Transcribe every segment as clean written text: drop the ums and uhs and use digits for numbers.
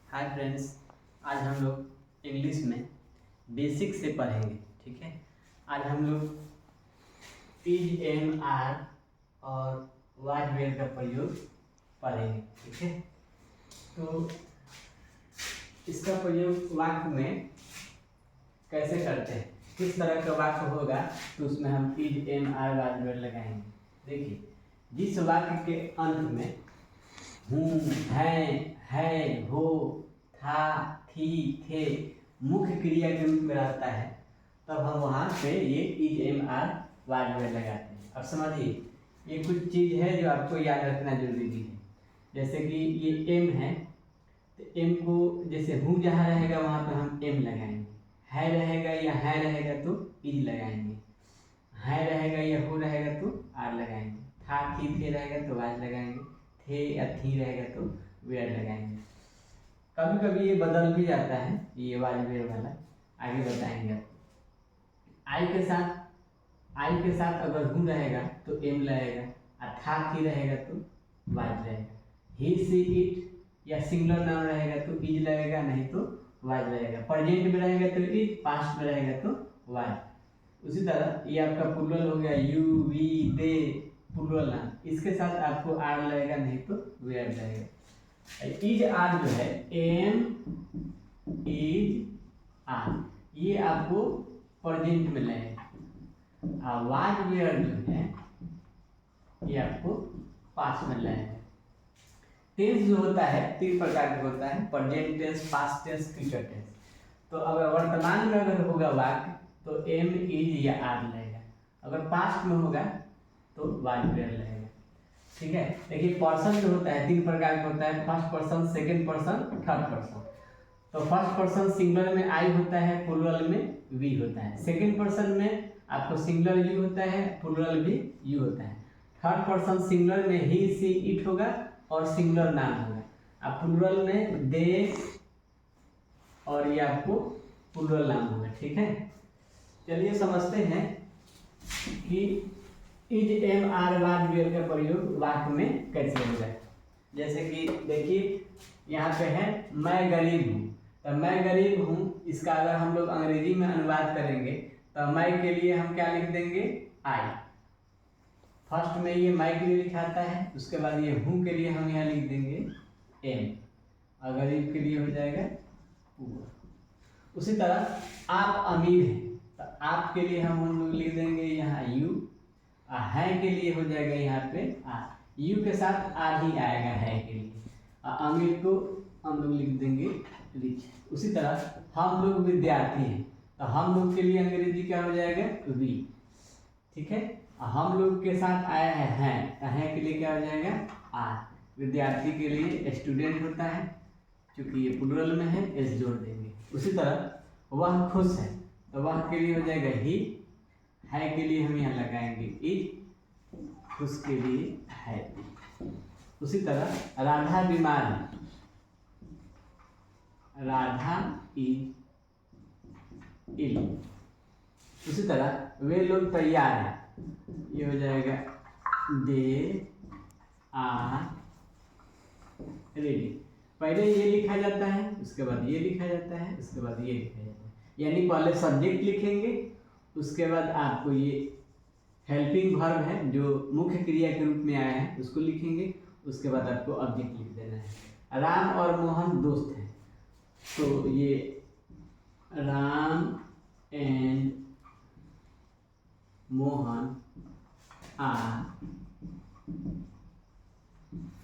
Hi friends, आज हम लोग इंग्लिश में बेसिक से पढ़ेंगे। ठीक है। आज हम लोग इज एम आर और वाज वेयर का प्रयोग पढ़ेंगे। ठीक है। तो इसका प्रयोग वाक्य में कैसे करते हैं, किस तरह का वाक्य होगा, तो उसमें हम is am are was were लगाएंगे। देखिए, जिस वाक्य के अंत में हूँ, है, हो, था, थी, थे मुख्य क्रिया के रूप में रहता है, तब हम वहाँ पे ये is am are was were लगाते हैं। अब समझिए, ये कुछ चीज़ है जो आपको याद रखना जरूरी है। जैसे कि ये एम है, तो एम को जैसे हूँ जहाँ रहेगा वहाँ पे हम एम लगाएंगे, है रहेगा या है रहेगा तो इज लगाएंगे, है रहेगा या हो रहेगा तो आर लगाएंगे, था थी थे रहेगा तो वाज लगाएंगे, थे या थी रहेगा तो वेयर लगाएंगे। कभी कभी ये बदल भी जाता है, ये वाज वेयर वाला आगे बताएंगे आपको। आई के साथ अगर हूँ रहेगा तो एम लगेगा, और था थी रहेगा तो वाज रहेगा। ही सी इट या सिंगुलर नाम रहेगा तो इज लगेगा, नहीं तो वाज लगेगा। प्रेजेंट में रहेगा तो इज, पास्ट में रहेगा तो वाज। उसी तरह ये आपका प्लुरल हो गया, यू, वी, दे, प्लुरल नाम, इसके साथ आपको आर लगेगा, नहीं तो वेयर लगेगा। इज आर जो है, एम इज आर, ये आपको प्रेजेंट में लगेगा। और वाज वेयर जो है ये आपको पास्ट में लगेगा। टेंस जो होता है तीन प्रकार का होता है, present tense, past tense, future tense. तो अगर वर्तमान में अगर होगा वाक्य तो एम इज या आर लगेगा, अगर पास्ट में होगा तो वाज वेयर लगेगा। ठीक है। देखिए, पर्सन जो होता है तीन प्रकार का होता है, first person, second person, third person. तो फर्स्ट पर्सन सिंगुलर में आई होता है, प्लुरल में वी होता है। सेकंड पर्सन में आपको सिंगुलर यू होता है, प्लुरल भी यू होता है। थर्ड पर्सन सिंगुलर में ही, सी, इट होगा और सिंगुलर नाम होगा। अब प्लुरल में दे और ये आपको प्लुरल नाम होगा। ठीक है। चलिए समझते हैं कि is am are was were का प्रयोग वाक्य में कैसे होगा। जैसे कि देखिए, यहाँ पे है मैं गरीब हूँ, तो मैं गरीब हूँ, इसका अगर हम लोग अंग्रेजी में अनुवाद करेंगे तो मैं के लिए हम क्या लिख देंगे, आई। फर्स्ट में ये मैं के लिए लिखाता है, उसके बाद ये हूँ के लिए हम यहाँ लिख देंगे एम, और गरीब के लिए हो जाएगा पुअर। उसी तरह आप अमीर हैं, तो आप के लिए हम लोग लिख देंगे यहाँ यू, है के लिए हो जाएगा यहाँ पे आर, यू के साथ आर ही आएगा है के लिए। अमीर को हम लोग लिख देंगे रिच। उसी तरह हम लोग विद्यार्थी हैं, तो हम लोग के लिए अंग्रेजी क्या हो जाएगा, वी। ठीक है। हम लोग के साथ आया है, तो है के लिए क्या हो जाएगा, आर। विद्यार्थी के लिए स्टूडेंट होता है, क्योंकि ये प्लुरल में है, एस जोड़ देंगे। उसी तरह वह खुश है, तो वह के लिए हो जाएगा ही, है के लिए हम यहाँ लगाएंगे इज, उसके लिए है। उसी तरह राधा बीमार है, राधा इज इल। उसी तरह वे लोग तैयार हैं, ये हो जाएगा दे आर रेडी। पहले ये लिखा जाता है, उसके बाद ये लिखा जाता है, उसके बाद ये लिखा जाता है। यानी पहले सब्जेक्ट लिखेंगे, उसके बाद आपको ये हेल्पिंग वर्ब है जो मुख्य क्रिया के रूप में आया है उसको लिखेंगे, उसके बाद आपको ऑब्जेक्ट लिख देना है। राम और मोहन दोस्त हैं, तो ये Ram and Mohan are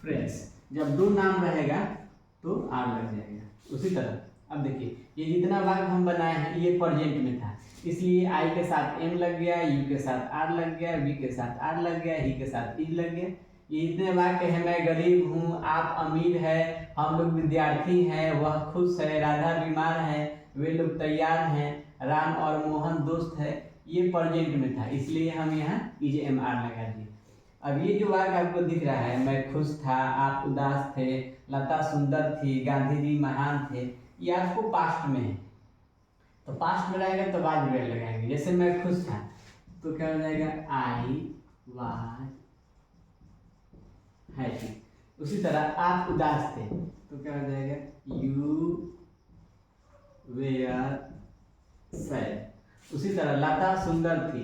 friends. जब दो नाम रहेगा तो आर लग जाएगा। उसी तरह अब देखिए, ये जितना वाक्य हम बनाए हैं ये प्रेजेंट में था, इसलिए आई के साथ एम लग गया, यू के साथ आर लग गया, वी के साथ आर लग गया, ही के साथ इज लग गया। ये इतने वाक्य हैं, मैं गरीब हूँ, आप अमीर है, हम लोग विद्यार्थी हैं, वह खुश है, राधा बीमार है, वे लोग तैयार हैं, राम और मोहन दोस्त है, ये प्रेजेंट में था, इसलिए हम यहाँ इज एम आर लगा दिए। अब ये जो वाक्य आपको दिख रहा है, मैं खुश था, आप उदास थे, लता सुंदर थी, गांधी जी महान थे, ये आपको पास्ट में है, तो पास्ट में रहेगा तो वाज वेयर लगाएंगे। जैसे मैं खुश था तो क्या हो जाएगा, आई वाज हैप्पी। उसी तरह आप उदास थे तो क्या हो जाएगा, यू वेयर सैड। उसी तरह लता सुंदर थी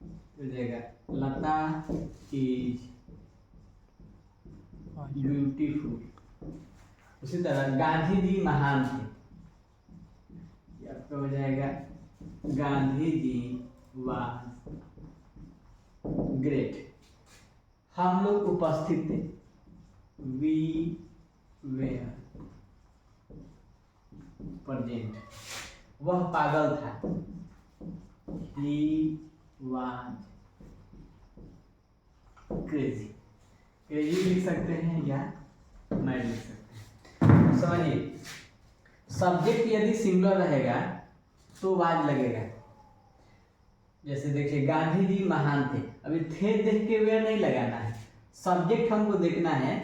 तो हो जाएगा, लता इज ब्यूटीफुल। उसी तरह गांधी जी महान थे, ये आपका हो जाएगा, गांधी जी वाज ग्रेट। हम लोग उपस्थित थे, वी वेयर प्रेजेंट। वह पागल था, ही वाज क्रेजी। क्रेजी लिख सकते हैं या मैड लिख सकते हैं। समझिए, सब्जेक्ट यदि सिंगुलर रहेगा तो वाज लगेगा। जैसे देखिए, गांधी जी महान थे, अभी थे देख के वेयर नहीं लगाना है, सब्जेक्ट हमको देखना है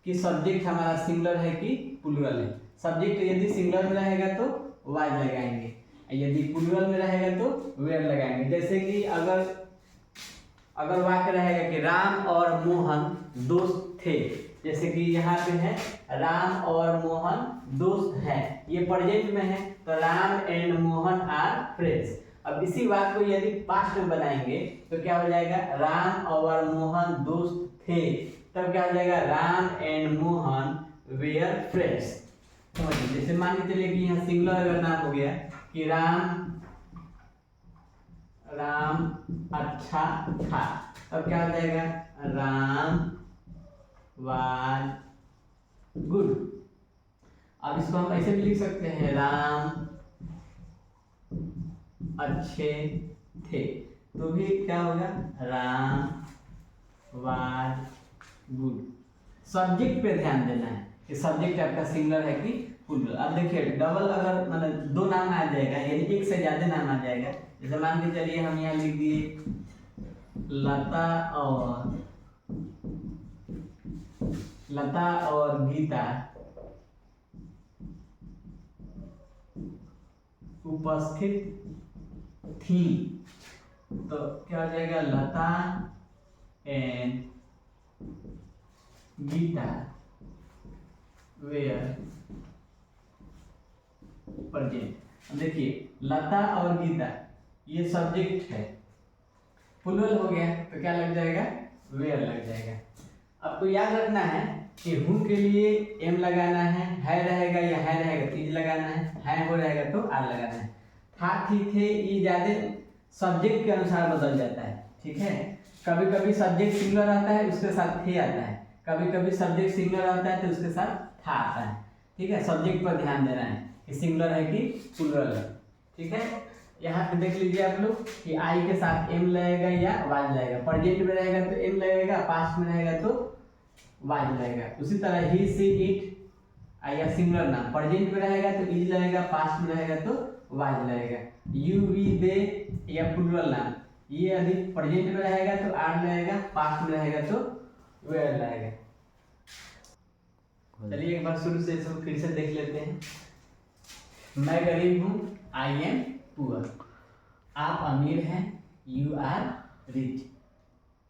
कि सब्जेक्ट हमारा सिंगुलर है कि प्लूरल है। सब्जेक्ट यदि सिंगुलर में रहेगा तो वाज लगाएंगे, यदि प्लूरल में रहेगा तो वेयर लगाएंगे। जैसे कि अगर वाक्य रहेगा कि राम और मोहन दोस्त थे, जैसे कि यहाँ पे है राम और मोहन दोस्त हैं, ये प्रेजेंट में है तो Ram and Mohan are friends. अब इसी बात को यदि पास्ट में बनाएंगे तो क्या हो जाएगा, राम और मोहन दोस्त थे, तब क्या हो जाएगा, Ram and Mohan were friends. समझिए, जैसे मान के चलिए कि यहाँ सिंगुलर अगर नाम हो गया कि राम अच्छा था, तब क्या हो जाएगा, राम वाज गुड। अब इसको हम ऐसे भी लिख सकते हैं, राम अच्छे थे, तो भी क्या होगा, राम वाज गुड। सब्जेक्ट पे ध्यान देना है कि सब्जेक्ट आपका सिंगुलर है कि प्लूरल। अब देखिए, डबल अगर मतलब दो नाम आ जाएगा, यानी एक से ज्यादा नाम आ जाएगा। जैसे मान के चलिए हम यहाँ लिख दिए लता और गीता उपस्थित थी, तो क्या हो जाएगा, लता एंड गीता वेयर प्रेजेंट। अब देखिए, लता और गीता ये सब्जेक्ट है, प्लूरल हो गया तो क्या लग जाएगा, वेयर लग जाएगा। आपको याद रखना है कि हु के लिए एम लगाना है रहेगा या है रहेगा तो इज लगाना है हो रहेगा तो आर लगाना है। था थी थे ये ज्यादा सब्जेक्ट के अनुसार बदल जाता है, ठीक है। कभी कभी सब्जेक्ट सिंगुलर आता है उसके साथ थे आता है, कभी कभी सब्जेक्ट सिंगुलर आता है तो उसके साथ था आता है, ठीक है। सब्जेक्ट पर ध्यान देना है कि सिंगुलर है कि प्लूरल है, ठीक है। यहाँ पे देख लीजिए आप लोग कि आई के साथ एम लगेगा या वाज लगेगा। प्रेजेंट में रहेगा तो एम लगेगा, पास्ट में रहेगा तो वाज लगेगा। उसी तरह ही सी इट या सिंगुलर नाम प्रेजेंट में रहेगा तो इज लगेगा, पास्ट में रहेगा तो वाज लगेगा। यू वी दे या प्लूरल नाम, ये यदि प्रेजेंट में रहेगा तो आर लगेगा, पास्ट में रहेगा तो वेयर लगेगा। चलिए एक बार शुरू से इसको फिर से देख लेते हैं। मैं गरीब हूँ, आई एम पुअर। आप अमीर हैं, यू आर रिच।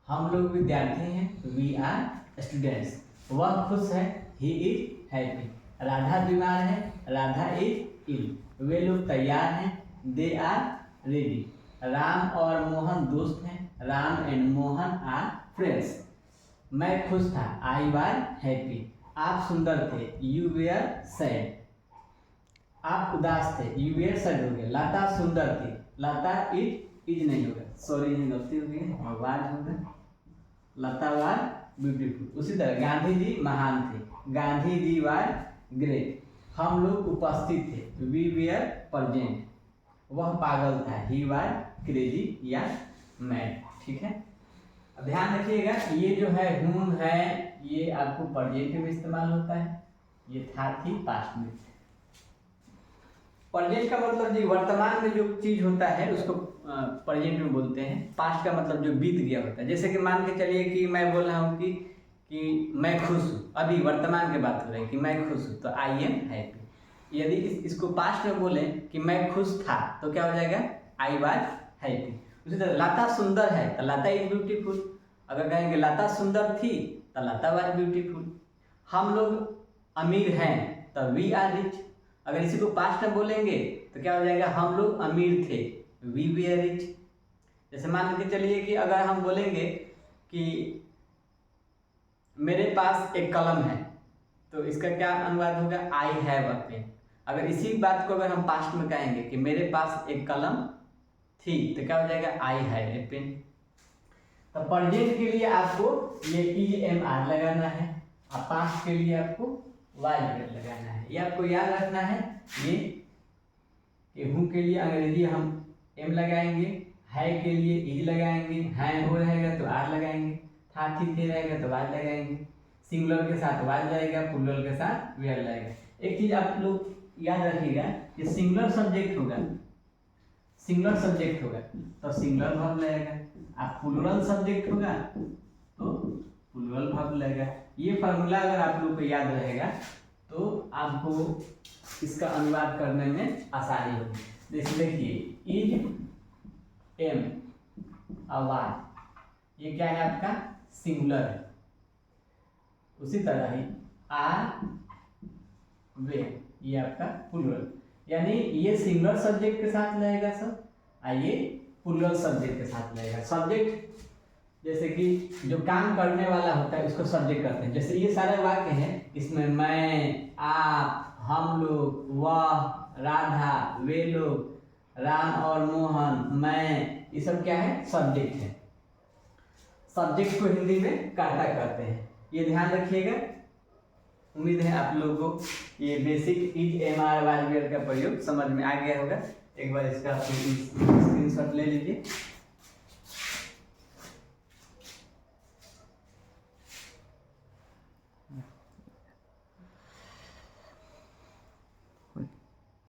हम लोग विद्यार्थी हैं, वी आर स्टूडेंट्स। वह खुश है, ही इज हैप्पी। राधा बीमार है, राधा इज इल। वे लोग तैयार हैं, दे आर रेडी। राम और मोहन दोस्त हैं, Ram and Mohan are friends. मैं खुश था, आई वाज हैप्पी। आप सुंदर थे, यू वेयर सैड। आप उदास थे, यू वेयर सैड हो गया। लता सुंदर थी, लता इज नहीं होगा, सॉरी ये गलती हो गई, वाज होगा, लता वाज ब्यूटीफुल। उसी तरह गांधी जी महान थे, गांधी जी वाज ग्रेट। हम लोग उपस्थित थे, वी वेयर प्रेजेंट। वह पागल था, ही वाज क्रेजी या मैड, ठीक है। अब ध्यान रखिएगा, ये जो है हूँ है ये आपको प्रेजेंट में इस्तेमाल होता है, ये था थी पास्ट में। प्रेजेंट का मतलब जो वर्तमान में जो चीज होता है उसको प्रेजेंट में बोलते हैं। पास्ट का मतलब जो बीत गया होता है। जैसे कि मान के चलिए कि मैं बोल रहा हूँ कि मैं खुश हूँ, अभी वर्तमान की बात हो रही है कि मैं खुश हूँ, तो आई एम हैप्पी। यदि इसको पास्ट में बोले कि मैं खुश था तो क्या हो जाएगा, आई वाज हैप्पी। उसी तरह लता सुंदर है तो लता इज ब्यूटीफुल। अगर कहेंगे लता सुंदर थी तो लता वाज ब्यूटीफुल। हम लोग अमीर हैं तो वी आर रिच। अगर इसी को पास्ट में बोलेंगे तो क्या हो जाएगा, हम लोग अमीर थे, वी वे रिच। जैसे मान के चलिए कि अगर हम बोलेंगे कि मेरे पास एक कलम है, तो इसका क्या अनुवाद होगा, आई हैव अ पेन। अगर इसी बात को अगर हम पास्ट में कहेंगे कि मेरे पास एक कलम थी, तो क्या हो जाएगा, आई हैव ए पेन। तो प्रेजेंट के लिए आपको ये EMR लगाना है, और पास्ट के लिए आपको YZ लगाना है। ये आपको याद रखना है। ये कि हूँ के लिए अंग्रेजी हम M लगाएंगे, है के लिए इज लगाएंगे, है हो रहेगा तो आर लगाएंगे, था थी थे रहेगा तो वाज लगाएंगे, सिंगुलर के साथ वाज जाएगा, प्लूरल के साथ वेयर लगेगा। एक चीज आप लोग याद रखिएगा कि सिंगुलर सब्जेक्ट होगा, सिंगुलर सब्जेक्ट होगा तो सिंगुलर वर्ब लगेगा, आप प्लूरल सब्जेक्ट होगा तो प्लूरल वर्ब लगेगा। ये फार्मूला अगर आप लोग को याद रहेगा तो आपको इसका अनुवाद करने में आसानी होगी। जैसे देखिए इज एम वाई, ये क्या है आपका सिंगुलर है। उसी तरह ही आर वे, ये आपका प्लूरल, यानी ये सिंगुलर सब्जेक्ट के साथ लगेगा सब, और ये प्लूरल सब्जेक्ट के साथ लगेगा। सब्जेक्ट जैसे कि जो काम करने वाला होता है उसको सब्जेक्ट करते हैं। जैसे ये सारे वाक्य हैं, इसमें मैं, आप, हम लोग, वह, राधा, वे लोग, राम और मोहन, मैं, ये सब क्या है, सब्जेक्ट है। सब्जेक्ट को हिंदी में कर्ता कहते हैं, ये ध्यान रखिएगा। उम्मीद है आप लोगों को ये basic is am are was were का प्रयोग समझ में आ गया होगा। एक बार इसका स्क्रीनशॉट ले लीजिए।